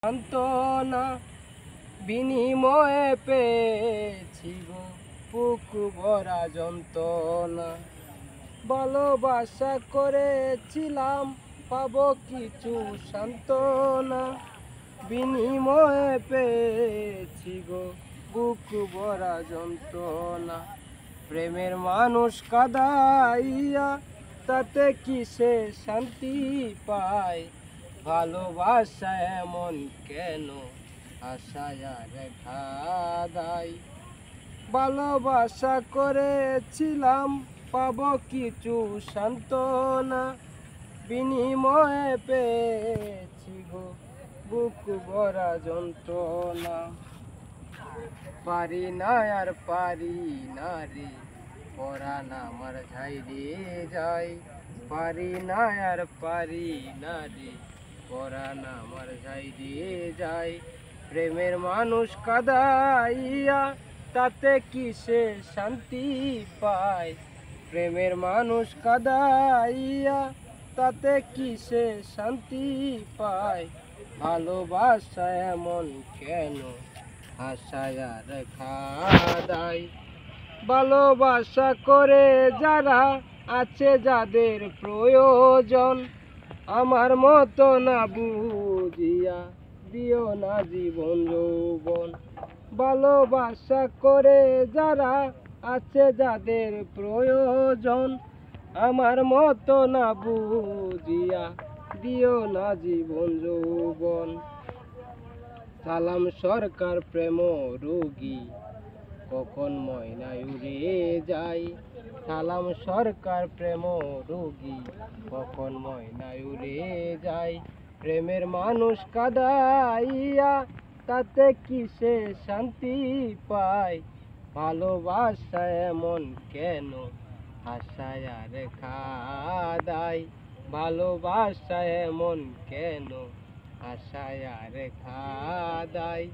সান্ত্বনা বিনিময়ে পেয়েছি গো বুক ভরা যন্ত্রণা। ভালোবাসা করেছিলাম পাবো কিছু সান্ত্বনা, বিনিময়ে পেয়েছি গো বুক ভরা যন্ত্রণা। প্রেমের মানুষ কাঁদাইয়া তাতে কিসে শান্তি পায়, ভালোবাসা এমন কেন আশায় রেখা দেয়। ভালোবাসা করেছিলাম পাবো কিছু সান্ত্বনা, বিনিময়ে পেয়েছি গো বুক ভরা যন্ত্রণা। পারি না আর পারি না রে, পরাণ আমার ঝাইরে যায়। পারি না আর পারি না রে, পরাণ আমার ঝাইরে যায়। প্রেমের মানুষ কাঁদাইয়া তাতে কিসে শান্তি পায়, প্রেমের মানুষ কাঁদাইয়া তাতে কিসে শান্তি পায়। ভালোবাসা এমন কেন আশায় রেখা দেয়। ভালোবাসা করে যারা আছে যাদের প্রয়োজন, আমার মতো না বুঝিয়া দিও না জীবন যৌবন। ভালোবাসা করে যারা আছে যাদের প্রয়োজন, আমার মতো না বুঝিয়া দিও না জীবন যৌবন। সালাম সরকার প্রেম রোগী কখন ময়নায় উড়ে যায়। সালাম সরকার প্রেম রোগী কখন ময়নায় উড়ে যায়। প্রেমের মানুষ কাঁদাইয়া তাতে কিসে শান্তি পায়, ভালোবাসা এমন কেন আশায় রেখা দেয়। ভালোবাসা এমন কেন আশায় রেখা দেয়।